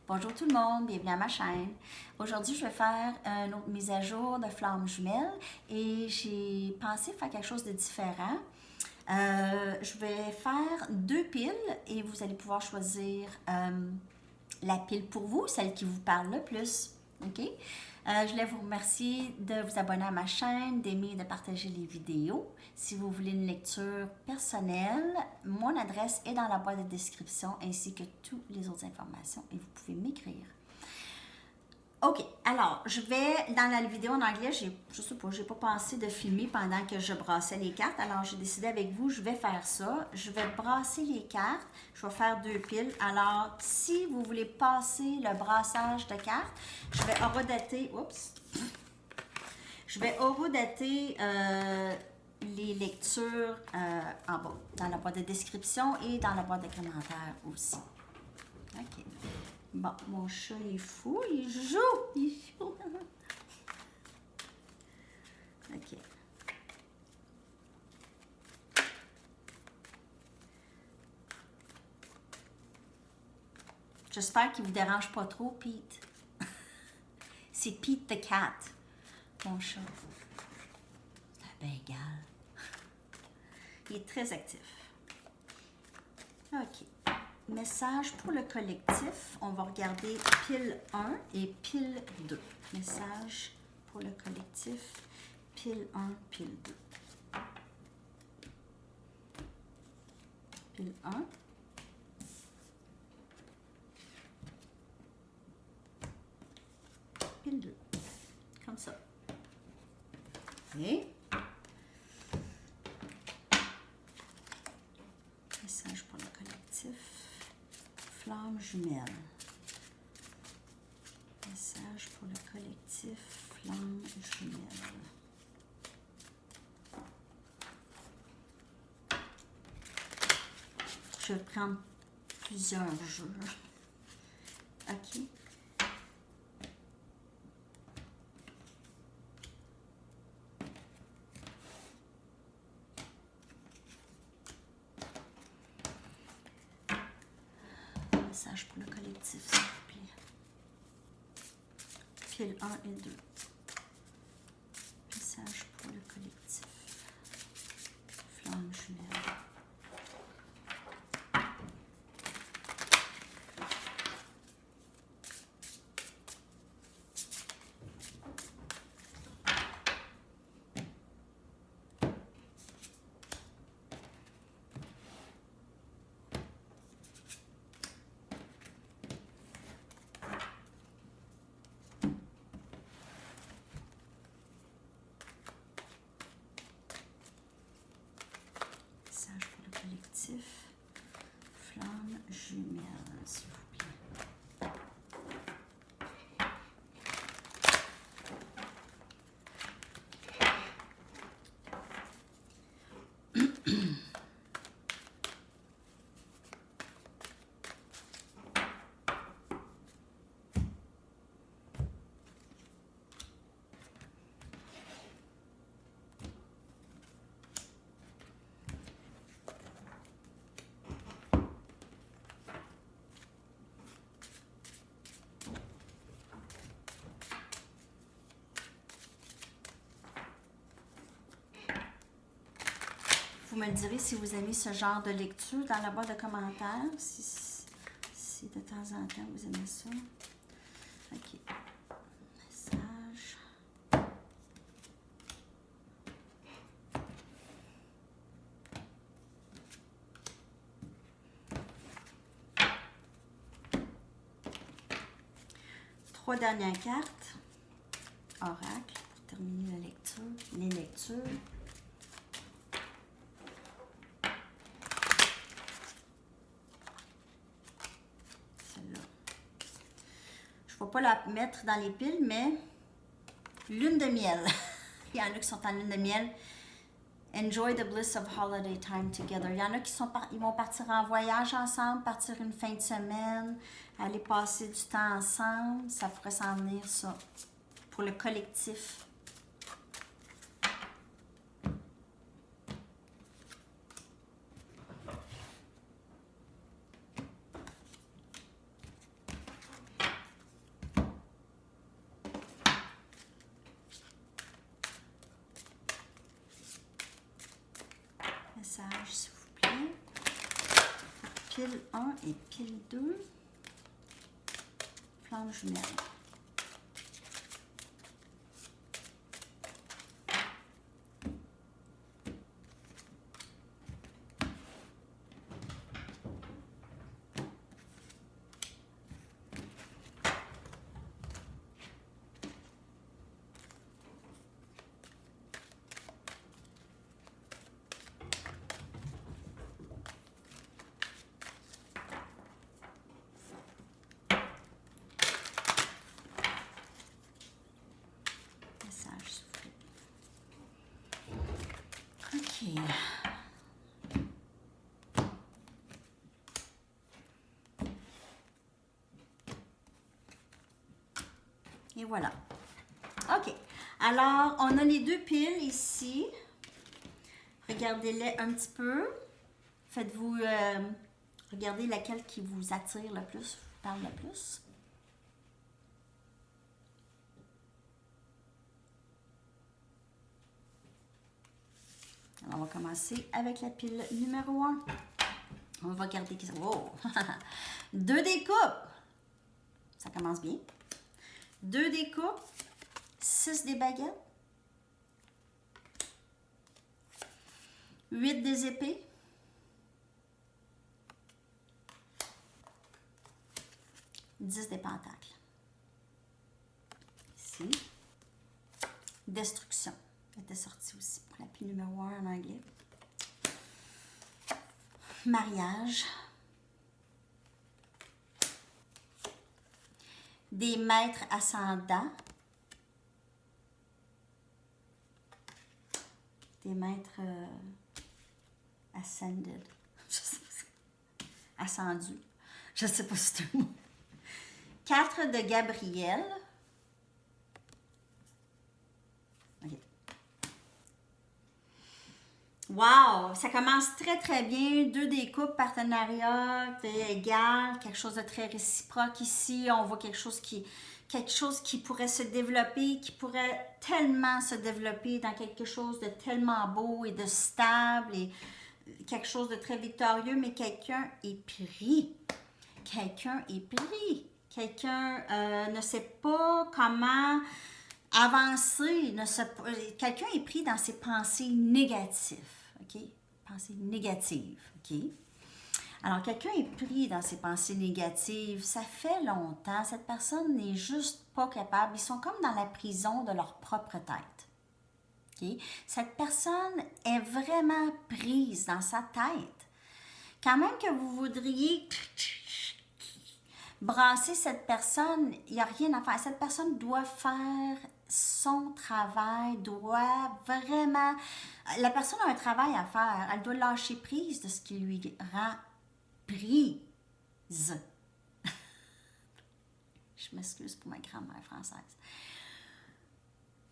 Bonjour tout le monde, bienvenue à ma chaîne. Aujourd'hui, je vais faire une autre mise à jour de flammes jumelles et j'ai pensé faire quelque chose de différent. Je vais faire deux piles et vous allez pouvoir choisir la pile pour vous, celle qui vous parle le plus. OK? Je voulais vous remercier de vous abonner à ma chaîne, d'aimer et de partager les vidéos. Si vous voulez une lecture personnelle, mon adresse est dans la boîte de description ainsi que toutes les autres informations et vous pouvez m'écrire. OK, alors, je vais, dans la vidéo en anglais, je sais pas, j'ai pas pensé de filmer pendant que je brassais les cartes, alors j'ai décidé avec vous, je vais faire ça. Je vais brasser les cartes, je vais faire deux piles. Alors, si vous voulez passer le brassage de cartes, je vais horodater, les lectures en bas, dans la boîte de description et dans la boîte de commentaires aussi. OK. Bon, mon chat, il est fou, il joue. OK. J'espère qu'il ne vous dérange pas trop, Pete. C'est Pete the Cat, mon chat. C'est un Bengale. Il est très actif. OK. Message pour le collectif. On va regarder pile 1 et pile 2. Message pour le collectif. Pile 1, pile 2. Pile 1. Pile 2. Comme ça. Et message pour le collectif. Flamme jumelle. Message pour le collectif. Flamme jumelle. Je vais prendre plusieurs jeux. OK. Message pour le collectif, s'il vous plaît. Pile 1 et 2. Message pour le collectif. Flamme jumelle. Message pour le collectif. Flamme jumelle, s'il vous plaît. Vous me direz si vous aimez ce genre de lecture dans la boîte de commentaires, si de temps en temps vous aimez ça. OK. Message. Trois dernières cartes. Oracle pour terminer la lecture. Les lectures. Je ne vais pas la mettre dans les piles, mais lune de miel. Il y en a qui sont en lune de miel. Enjoy the bliss of holiday time together. Il y en a qui ils vont partir en voyage ensemble, partir une fin de semaine, aller passer du temps ensemble. Ça pourrait s'en venir, ça, pour le collectif. pile 1 et pile 2. Flamme jumelle. OK. Et voilà. OK. Alors, on a les deux piles ici. Regardez-les un petit peu. Faites-vous... regardez laquelle qui vous attire le plus, vous parle le plus. Alors, on va commencer avec la pile numéro 1. On va regarder... Oh! 2 des coupes. Ça commence bien. 2 des coupes. 6 des baguettes. 8 des épées. 10 des pentacles. Ici. Destruction. Elle était sortie aussi pour la pile numéro 1 en anglais. Mariage. Des maîtres ascendants. Des maîtres ascended. Je sais pas. Ascendus. Je sais pas si c'est un mot. 4 de Gabriel. OK. Wow! Ça commence très, très bien. 2 des coupes, partenariat égal, quelque chose de très réciproque ici. On voit quelque chose qui pourrait se développer, qui pourrait tellement se développer dans quelque chose de tellement beau et de stable et quelque chose de très victorieux, mais quelqu'un est pris. Quelqu'un est pris. Quelqu'un ne sait pas comment avancer. Quelqu'un est pris dans ses pensées négatives. OK? Pensées négatives. OK? Alors, quelqu'un est pris dans ses pensées négatives. Ça fait longtemps. Cette personne n'est juste pas capable. Ils sont comme dans la prison de leur propre tête. OK? Cette personne est vraiment prise dans sa tête. Quand même que vous voudriez brasser cette personne, il n'y a rien à faire. Cette personne doit faire son travail, doit vraiment... La personne a un travail à faire. Elle doit lâcher prise de ce qui lui rend prise. Je m'excuse pour ma grammaire française.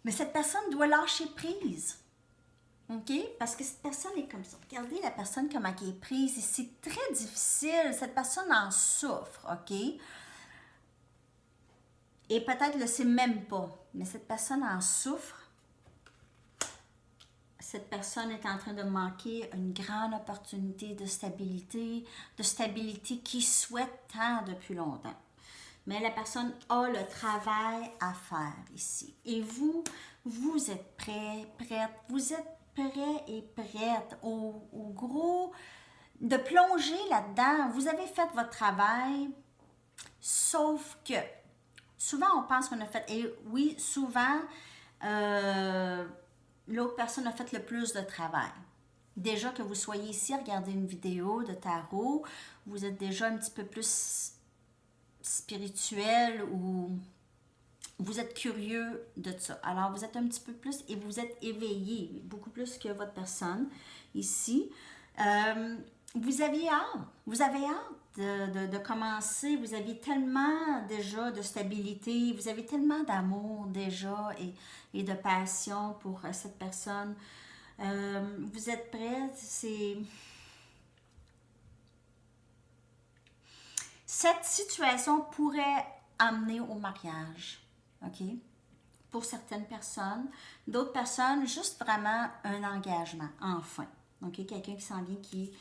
Mais cette personne doit lâcher prise. OK? Parce que cette personne est comme ça. Regardez la personne comment elle est prise. Et c'est très difficile. Cette personne en souffre. OK? Et peut-être le sait même pas. Mais cette personne en souffre. Cette personne est en train de manquer une grande opportunité de stabilité qu'il souhaite tant depuis longtemps. Mais la personne a le travail à faire ici. Et vous êtes prête, vous êtes prêt et prête au gros de plonger là-dedans. Vous avez fait votre travail, sauf que souvent on pense qu'on a fait, et oui, souvent l'autre personne a fait le plus de travail. Déjà que vous soyez ici à regarder une vidéo de tarot, vous êtes déjà un petit peu plus spirituel ou vous êtes curieux de ça. Alors, vous êtes un petit peu plus et vous êtes éveillé, beaucoup plus que votre personne ici. Vous avez hâte de commencer. Vous avez tellement déjà de stabilité, vous avez tellement d'amour déjà et de passion pour cette personne. Vous êtes prêts, cette situation pourrait amener au mariage, OK? Pour certaines personnes. D'autres personnes, juste vraiment un engagement, enfin. OK? Quelqu'un qui s'en vient, qui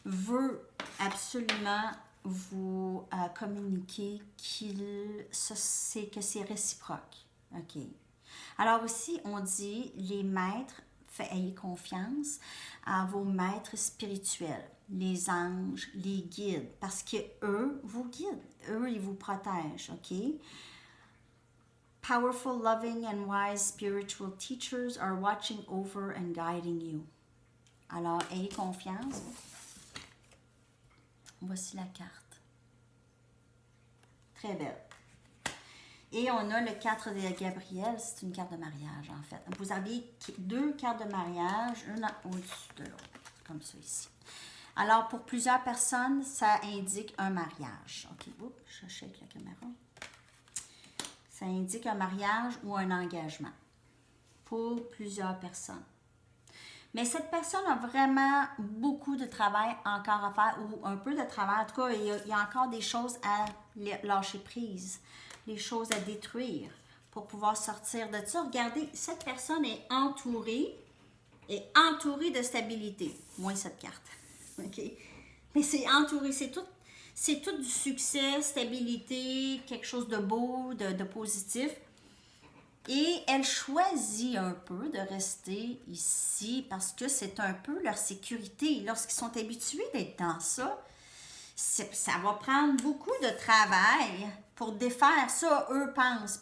veut absolument vous communiquer que c'est réciproque. OK? Alors aussi, on dit, les maîtres, ayez confiance à vos maîtres spirituels, les anges, les guides, parce que eux vous guident, eux, ils vous protègent, OK? Powerful, loving, and wise spiritual teachers are watching over and guiding you. Alors, ayez confiance. Voici la carte. Très belle. Et on a le 4 de Gabriel, c'est une carte de mariage en fait. Vous avez 2 cartes de mariage, une au-dessus de l'autre, comme ça ici. Alors pour plusieurs personnes, ça indique un mariage. Ok, oups, je shake la caméra. Ça indique un mariage ou un engagement pour plusieurs personnes. Mais cette personne a vraiment beaucoup de travail encore à faire, ou un peu de travail. En tout cas, il y a encore des choses à lâcher prise, des choses à détruire pour pouvoir sortir de ça. Regardez, cette personne est entourée de stabilité. Moins cette carte. OK? Mais c'est entouré, c'est tout du succès, stabilité, quelque chose de beau, de positif. Et elle choisit un peu de rester ici parce que c'est un peu leur sécurité. Lorsqu'ils sont habitués d'être dans ça, ça va prendre beaucoup de travail pour défaire ça. Eux pensent,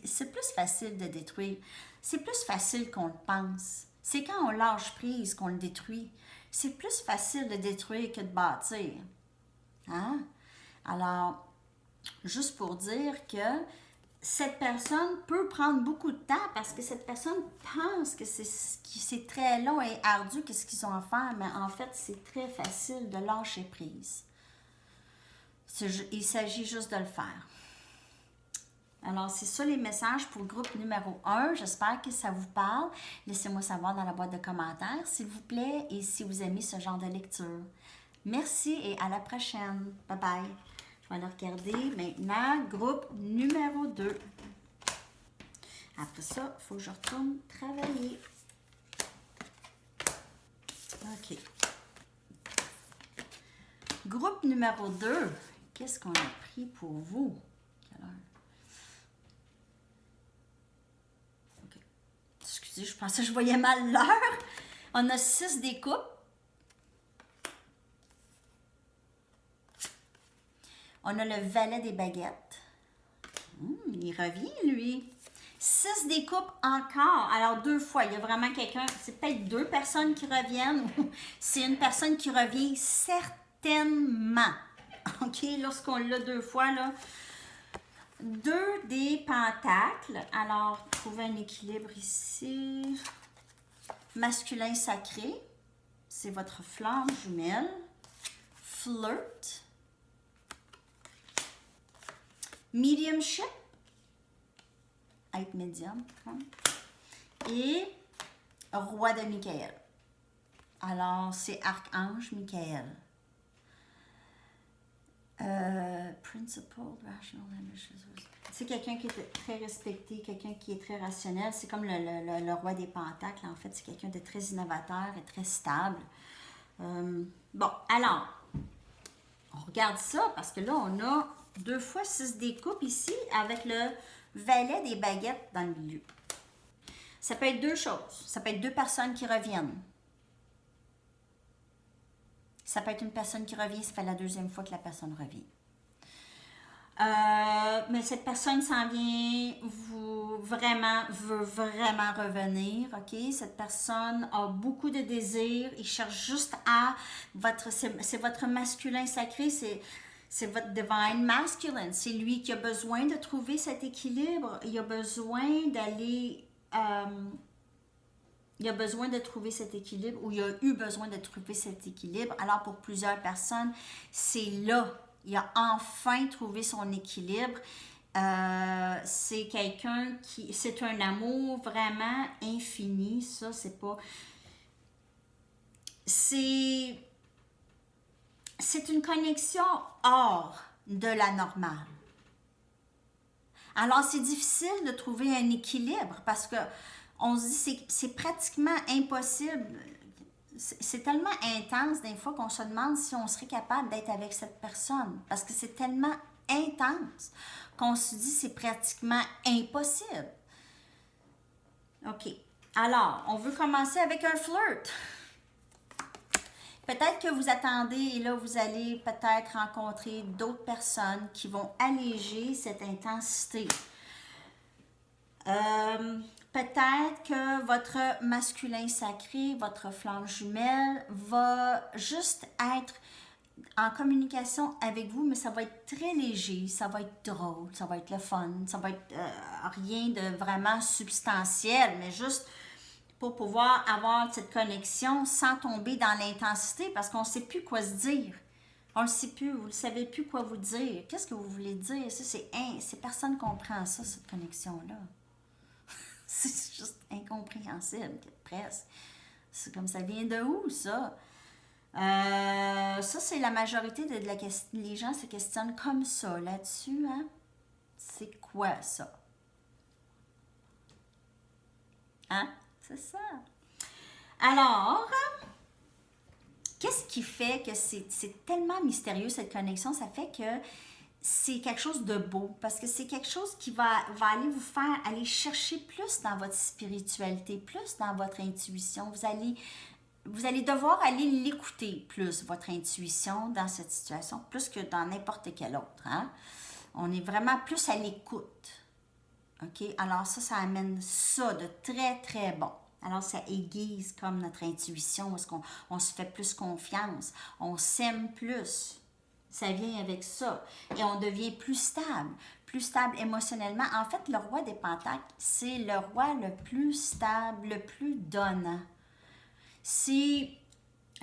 c'est plus facile de détruire. C'est plus facile qu'on le pense. C'est quand on lâche prise qu'on le détruit. C'est plus facile de détruire que de bâtir. Hein? Alors, juste pour dire que cette personne peut prendre beaucoup de temps parce que cette personne pense que c'est très long et ardu qu'est-ce qu'ils ont à faire, mais en fait, c'est très facile de lâcher prise. Il s'agit juste de le faire. Alors, c'est ça les messages pour le groupe numéro 1. J'espère que ça vous parle. Laissez-moi savoir dans la boîte de commentaires, s'il vous plaît, et si vous aimez ce genre de lecture. Merci et à la prochaine. Bye bye. Je vais aller regarder maintenant groupe numéro 2. Après ça, il faut que je retourne travailler. OK. Groupe numéro 2. Qu'est-ce qu'on a pris pour vous? Quelle heure? OK. Excusez, je pensais que je voyais mal l'heure. On a 6 des coupes. On a le valet des baguettes. Il revient, lui. 6 des coupes encore. Alors, 2 fois. Il y a vraiment quelqu'un, c'est peut-être 2 personnes qui reviennent ou c'est une personne qui revient certainement. OK? Lorsqu'on l'a 2 fois, là. 2 des pentacles. Alors, trouver un équilibre ici. Masculin sacré. C'est votre flamme jumelle. Flirt. Mediumship, être médium, hein? Et roi de Michael. Alors, c'est archange Michael. Principled, rational, ambitious. C'est quelqu'un qui est très respecté, quelqu'un qui est très rationnel. C'est comme le roi des pentacles. En fait, c'est quelqu'un de très innovateur et très stable. Bon, alors, on regarde ça parce que là, on a 2 fois 6 des coupes ici avec le valet des baguettes dans le milieu. Ça peut être 2 choses. Ça peut être 2 personnes qui reviennent. Ça peut être une personne qui revient, ça fait la 2e fois que la personne revient. Mais cette personne s'en vient, veut vraiment revenir, ok? Cette personne a beaucoup de désirs, il cherche juste c'est votre masculin sacré, c'est votre divine masculine. C'est lui qui a besoin de trouver cet équilibre. Il a besoin d'aller... il a besoin de trouver cet équilibre ou il a eu besoin de trouver cet équilibre. Alors, pour plusieurs personnes, c'est là. Il a enfin trouvé son équilibre. C'est quelqu'un qui... C'est un amour vraiment infini. Ça, c'est pas... C'est une connexion hors de la normale. Alors, c'est difficile de trouver un équilibre parce que on se dit que c'est pratiquement impossible. c'est tellement intense des fois qu'on se demande si on serait capable d'être avec cette personne. Parce que c'est tellement intense qu'on se dit c'est pratiquement impossible. OK. Alors, on veut commencer avec un flirt. Peut-être que vous attendez et là, vous allez peut-être rencontrer d'autres personnes qui vont alléger cette intensité. Peut-être que votre masculin sacré, votre flamme jumelle va juste être en communication avec vous, mais ça va être très léger, ça va être drôle, ça va être le fun, ça va être rien de vraiment substantiel, mais juste pour pouvoir avoir cette connexion sans tomber dans l'intensité parce qu'on ne sait plus quoi se dire. On ne sait plus, vous ne savez plus quoi vous dire. Qu'est-ce que vous voulez dire? Ça, c'est personne ne comprend ça, cette connexion-là. C'est juste incompréhensible, presque. C'est comme ça vient de où, ça? Ça, c'est la majorité de la question. Les gens se questionnent comme ça là-dessus. Hein? C'est quoi ça? Hein? C'est ça. Alors, qu'est-ce qui fait que c'est tellement mystérieux cette connexion? Ça fait que c'est quelque chose de beau parce que c'est quelque chose qui va aller vous faire aller chercher plus dans votre spiritualité, plus dans votre intuition. Vous allez devoir aller l'écouter plus, votre intuition dans cette situation, plus que dans n'importe quelle autre. Hein? On est vraiment plus à l'écoute. OK? Alors ça amène ça de très, très bon. Alors, ça aiguise comme notre intuition, parce qu'on se fait plus confiance, on s'aime plus. Ça vient avec ça. Et on devient plus stable émotionnellement. En fait, le roi des Pentacles, c'est le roi le plus stable, le plus donnant.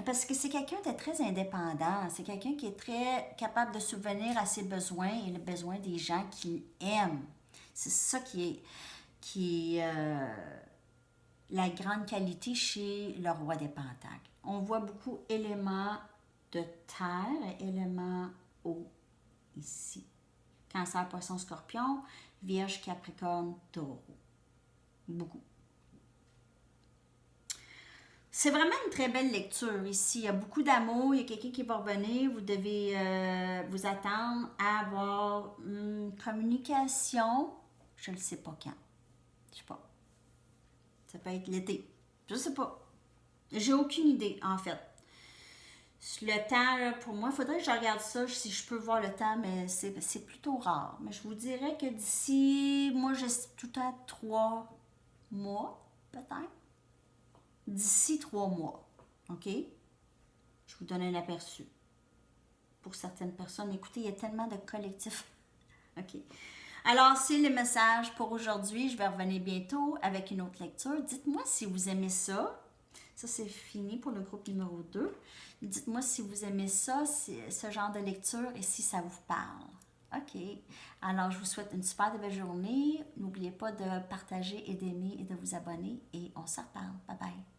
Parce que c'est quelqu'un de très indépendant. C'est quelqu'un qui est très capable de subvenir à ses besoins et les besoins des gens qu'il aime. C'est ça qui est la grande qualité chez le roi des Pentacles. On voit beaucoup éléments de terre, éléments eau ici. Cancer, Poisson, Scorpion, Vierge, Capricorne, Taureau. Beaucoup. C'est vraiment une très belle lecture ici. Il y a beaucoup d'amour, il y a quelqu'un qui va revenir. Vous devez vous attendre à avoir une communication. Je ne sais pas quand. Je sais pas. Ça peut être l'été. Je sais pas. J'ai aucune idée, en fait. Le temps, là, pour moi, il faudrait que je regarde ça, si je peux voir le temps, mais c'est plutôt rare. Mais je vous dirais que d'ici, moi, j'ai tout à 3 mois, peut-être. D'ici 3 mois. OK? Je vous donne un aperçu. Pour certaines personnes, écoutez, il y a tellement de collectifs. OK. Alors, c'est le message pour aujourd'hui. Je vais revenir bientôt avec une autre lecture. Dites-moi si vous aimez ça. Ça, c'est fini pour le groupe numéro 2. Dites-moi si vous aimez ça, ce genre de lecture, et si ça vous parle. OK. Alors, je vous souhaite une super belle journée. N'oubliez pas de partager et d'aimer et de vous abonner. Et on se reparle. Bye bye.